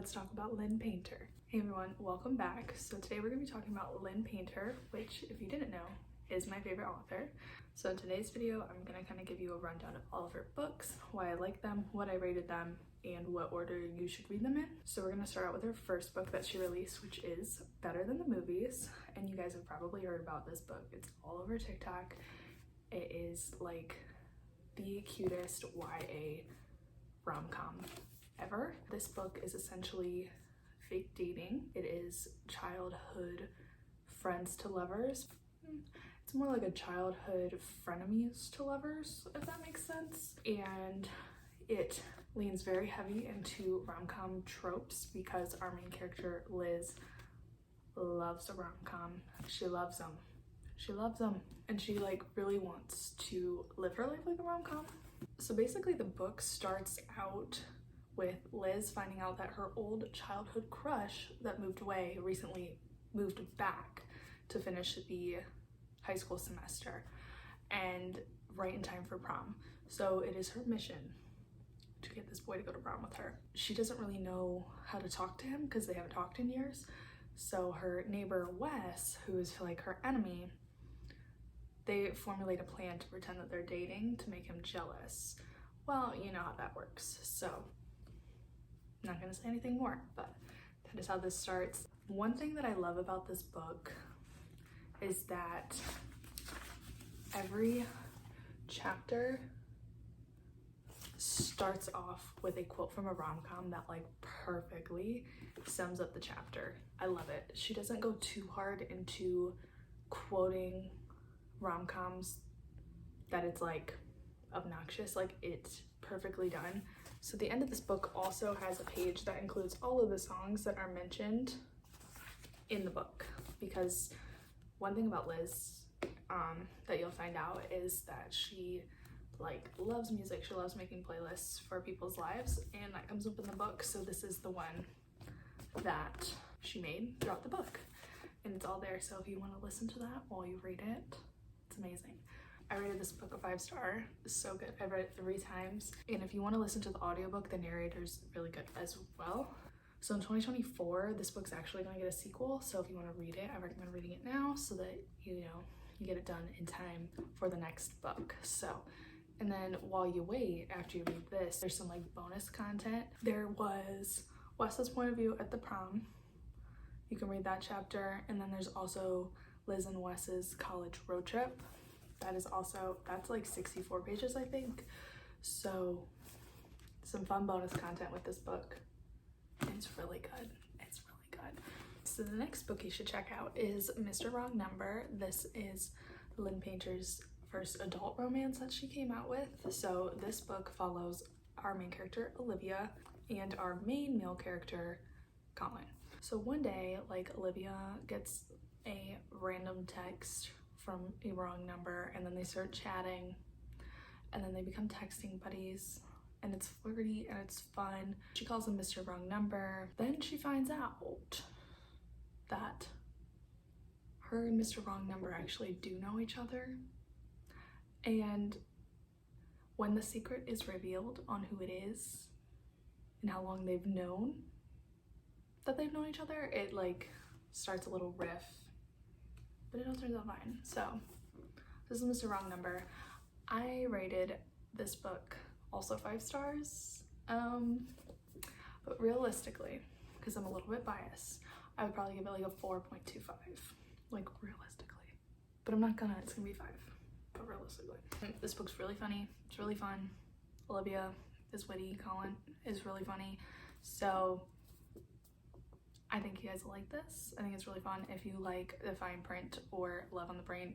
Let's talk about Lynn Painter. Hey everyone, welcome back. So today we're going to be talking about Lynn Painter, which, if you didn't know, is my favorite author. So in today's video, I'm going to kind of give you a rundown of all of her books, why I like them, what I rated them, and what order you should read them in. So we're going to start out with her first book that she released, which is Better Than the Movies. And you guys have probably heard about this book. It's all over TikTok. It is like the cutest YA rom-com ever. This book is essentially fake dating. It is childhood friends to lovers. It's more like a childhood frenemies to lovers, if that makes sense. And it leans very heavy into rom-com tropes because our main character, Liz, loves a rom-com. She loves them. She loves them. And she like really wants to live her life like a rom-com. So basically the book starts out with Liz finding out that her old childhood crush that moved away recently moved back to finish the high school semester and right in time for prom. So it is her mission to get this boy to go to prom with her. She doesn't really know how to talk to him because they haven't talked in years. So her neighbor Wes, who is like her enemy, they formulate a plan to pretend that they're dating to make him jealous. Well, you know how that works. So I'm not gonna say anything more, but that is how this starts. One thing that I love about this book is that every chapter starts off with a quote from a rom-com that like perfectly sums up the chapter. I love it. She doesn't go too hard into quoting rom-coms that it's like obnoxious. Like, it's perfectly done. So the end of this book also has a page that includes all of the songs that are mentioned in the book, because one thing about Liz that you'll find out is that she like loves music. She loves making playlists for people's lives, and that comes up in the book. So this is the one that she made throughout the book, and it's all there. So if you want to listen to that while you read it, it's amazing. I rated this book a 5-star. It's so good. I've read it 3 times. And if you want to listen to the audiobook, the narrator's really good as well. So in 2024, this book's actually going to get a sequel. So if you want to read it, I recommend reading it now so that you get it done in time for the next book. So, and then while you wait, after you read this, there's some like bonus content. There was Wes's point of view at the prom. You can read that chapter. And then there's also Liz and Wes's college road trip. That's like 64 pages, I think. So some fun bonus content with this book. It's really good. It's really good. So the next book you should check out is Mr. Wrong Number. This is Lynn Painter's first adult romance that she came out with. So this book follows our main character, Olivia, and our main male character, Colin. So one day, like, Olivia gets a random text from a wrong number, and then they start chatting, and then they become texting buddies, and it's flirty and it's fun. She calls him Mr. Wrong Number. Then she finds out that her and Mr. Wrong Number actually do know each other, and when the secret is revealed on who it is and how long they've known that they've known each other, it like starts a little riff, but it all turns out fine. So this is Mr. Wrong Number. I rated this book also 5 stars, but realistically, because I'm a little bit biased, I would probably give it like a 4.25, like realistically, but I'm not gonna, it's gonna be 5, but realistically. This book's really funny, it's really fun. Olivia is witty, Colin is really funny, so I think you guys will like this. I think it's really fun. If you like the fine print or Love on the Brain,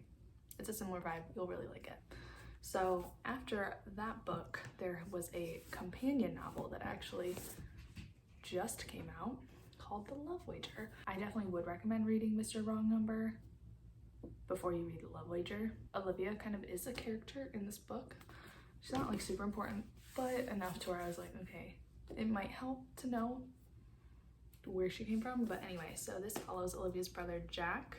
it's a similar vibe. You'll really like it. So after that book, there was a companion novel that actually just came out called The Love Wager. I definitely would recommend reading Mr. Wrong Number before you read The Love Wager. Olivia kind of is a character in this book. She's not like super important, but enough to where I was like, okay, it might help to know where she came from. But anyway, so this follows Olivia's brother Jack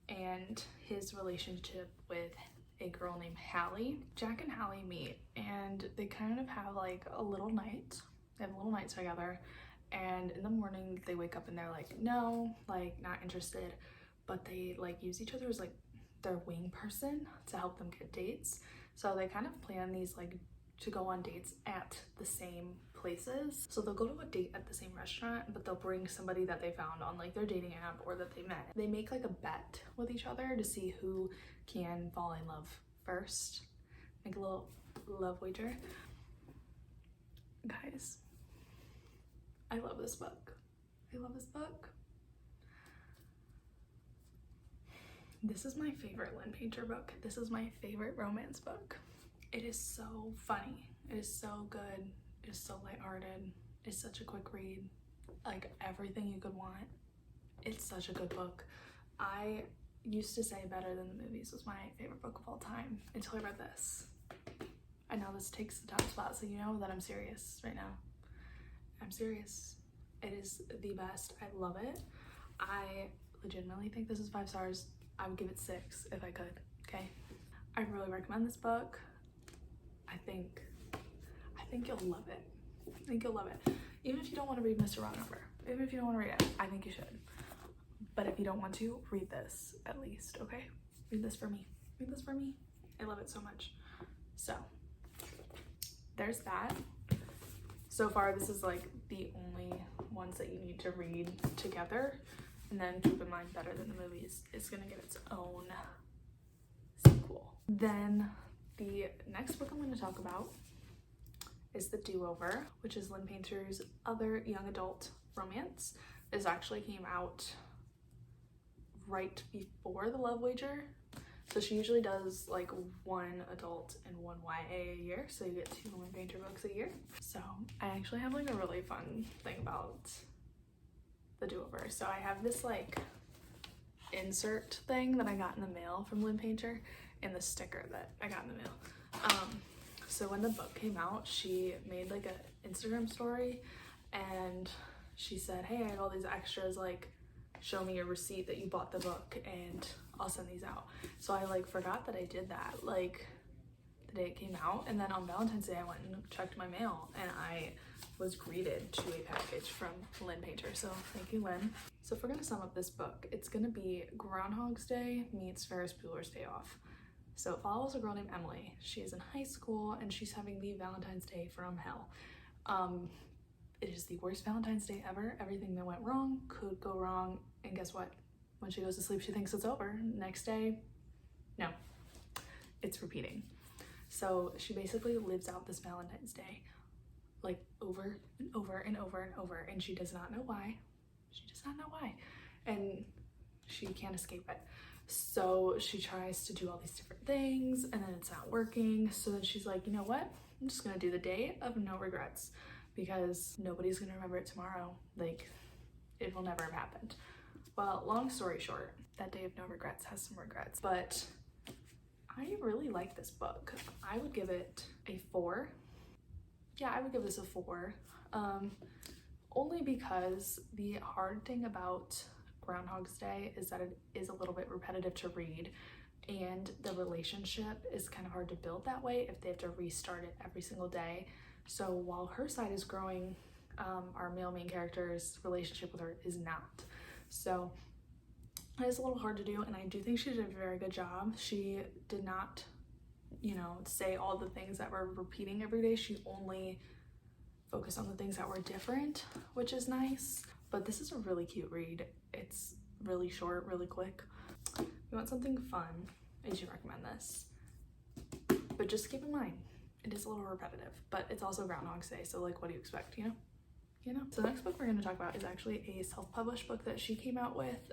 and his relationship with a girl named Hallie. Jack and Hallie meet and they kind of have like a little night. They have a little night together, and in the morning they wake up and they're like, no, like not interested, but they like use each other as like their wing person to help them get dates. So they kind of plan these like to go on dates at the same places. So they'll go to a date at the same restaurant, but they'll bring somebody that they found on like their dating app or that they met. They make like a bet with each other to see who can fall in love first. Make a little love wager. Guys, I love this book. I love this book. This is my favorite Lynn Painter book. This is my favorite romance book. It is so funny. It is so good. It is so lighthearted. It's such a quick read. Like everything you could want. It's such a good book. I used to say Better Than the Movies was my favorite book of all time until I read this. I know this takes the top spot, so you know that I'm serious right now. I'm serious. It is the best. I love it. I legitimately think this is 5 stars. I would give it 6 if I could, okay? I really recommend this book. I think you'll love it. I think you'll love it. Even if you don't want to read Mr. Wrong Number, even if you don't want to read it, I think you should. But if you don't want to, read this at least, okay? Read this for me. Read this for me. I love it so much. So, there's that. So far, this is like the only ones that you need to read together. And then keep in mind, Better Than the Movies is gonna get its own sequel. Then the next book I'm gonna talk about is The Do-Over, which is Lynn Painter's other young adult romance. This actually came out right before The Love Wager. So she usually does like 1 adult and 1 YA a year. So you get 2 Lynn Painter books a year. So I actually have like a really fun thing about The Do-Over. So I have this like insert thing that I got in the mail from Lynn Painter and the sticker that I got in the mail. So when the book came out, she made like an Instagram story and she said, hey, I have all these extras, like show me your receipt that you bought the book and I'll send these out. So I like forgot that I did that like the day it came out, and then on Valentine's Day I went and checked my mail and I was greeted to a package from Lynn Painter. So thank you, Lynn. So if we're gonna sum up this book, it's gonna be Groundhog's Day meets Ferris Bueller's Day Off. So it follows a girl named Emily. She is in high school and she's having the Valentine's Day from hell. It is the worst Valentine's Day ever. Everything that went wrong could go wrong, and guess what? When she goes to sleep, she thinks it's over. Next day, no, it's repeating. So she basically lives out this Valentine's Day like over and over and over and over, and she does not know why. She does not know why, and she can't escape it. So she tries to do all these different things and then it's not working. So then she's like, you know what? I'm just gonna do the day of no regrets because nobody's gonna remember it tomorrow. Like, it will never have happened. Well, long story short, that day of no regrets has some regrets, but I really like this book. I would give it a 4. Yeah, I would give this a 4. Only because the hard thing about Groundhog's Day is that it is a little bit repetitive to read, and the relationship is kind of hard to build that way if they have to restart it every single day. So while her side is growing, our male main character's relationship with her is not. So it is a little hard to do, and I do think she did a very good job. She did not, you know, say all the things that were repeating every day. She only focused on the things that were different, which is nice. But this is a really cute read. It's really short, really quick. If you want something fun, I should recommend this. But just keep in mind, it is a little repetitive, but it's also Groundhog's Day, so like, what do you expect, you know? So the next book we're going to talk about is actually a self-published book that she came out with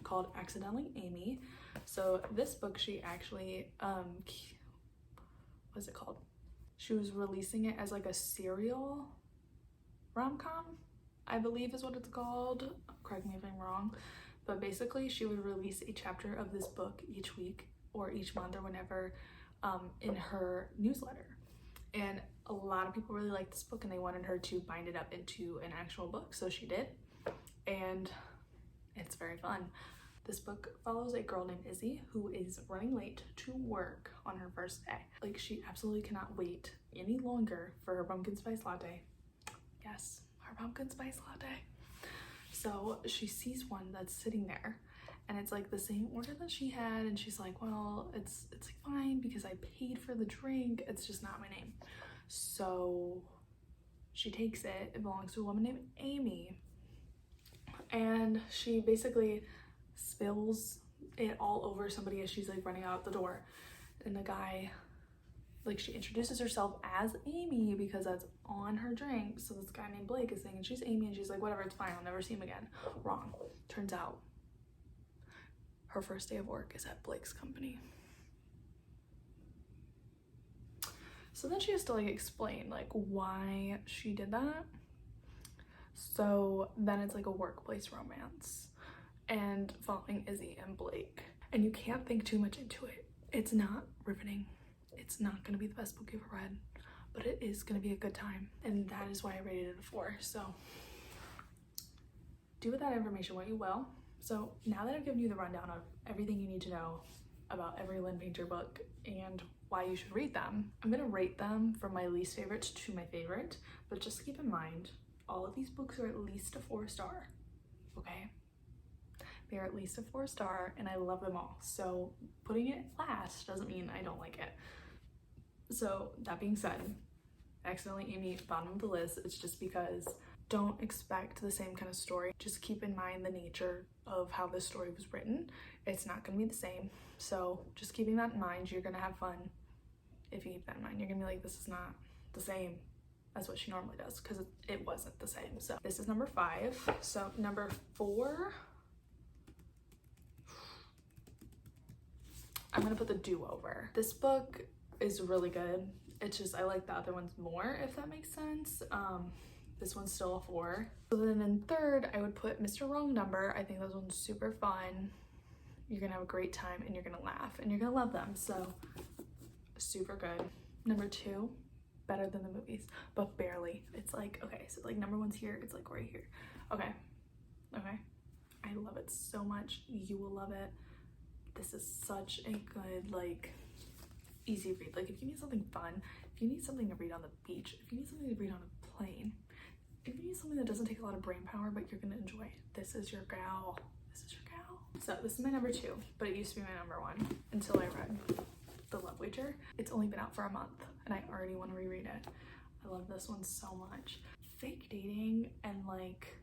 called Accidentally Amy. So this book, she actually, what's it called? She was releasing it as like a serial rom-com, I believe is what it's called. Correct me if I'm wrong. But basically she would release a chapter of this book each week or each month or whenever in her newsletter. And a lot of people really liked this book and they wanted her to bind it up into an actual book, so she did. And it's very fun. This book follows a girl named Izzy who is running late to work on her first day. Like, she absolutely cannot wait any longer for her pumpkin spice latte. Yes, her pumpkin spice latte. So she sees one that's sitting there and it's like the same order that she had, and she's like, well, it's like fine because I paid for the drink, it's just not my name. So she takes it. It belongs to a woman named Amy, and she basically spills it all over somebody as she's like running out the door. And the guy, like, she introduces herself as Amy because that's on her drink. So this guy named Blake is thinking she's Amy, and she's like, whatever, it's fine, I'll never see him again. Wrong. Turns out her first day of work is at Blake's company. So then she has to like explain like why she did that. So then it's like a workplace romance and following Izzy and Blake. And you can't think too much into it. It's not riveting. It's not gonna be the best book you've ever read, but it is gonna be a good time. And that is why I rated it a 4. So do with that information what you will. So now that I've given you the rundown of everything you need to know about every Lynn Painter book and why you should read them, I'm gonna rate them from my least favorite to my favorite, but just keep in mind, all of these books are at least a 4-star, okay? They are at least a 4-star, and I love them all. So putting it last doesn't mean I don't like it. So that being said, accidentally Amy bottom of the list. It's just because don't expect the same kind of story. Just keep in mind the nature of how this story was written. It's not gonna be the same. So just keeping that in mind, you're gonna have fun. If you keep that in mind, you're gonna be like, this is not the same as what she normally does, because it wasn't the same. So this is number 5. So number 4, I'm gonna put The Do-Over. This book is really good. It's just I like the other ones more, if that makes sense. This one's still a 4. So then in 3rd, I would put Mr. Wrong Number. I think this one's super fun. You're gonna have a great time and you're gonna laugh and you're gonna love them. So super good. Number 2, better than the movies, but barely. It's like, okay, so like number 1's here, it's like right here. Okay, I love it so much. You will love it. This is such a good, like, easy read. Like, if you need something fun, if you need something to read on the beach, if you need something to read on a plane, if you need something that doesn't take a lot of brain power but you're gonna enjoy it, this is your gal. This is your gal. So this is my number 2, but it used to be my number 1 until I read The Love Wager. It's only been out for a month and I already want to reread it. I love this one so much. Fake dating and like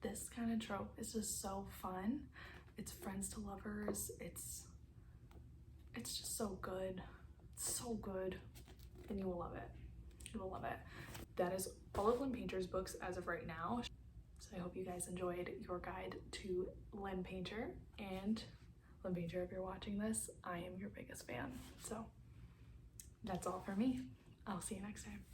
this kind of trope is just so fun. It's friends to lovers. It's just so good. It's so good, and you will love it. You will love it. That is all of Lynn Painter's books as of right now. So I hope you guys enjoyed your guide to Lynn Painter. And Lynn Painter, if you're watching this, I am your biggest fan. So that's all for me. I'll see you next time.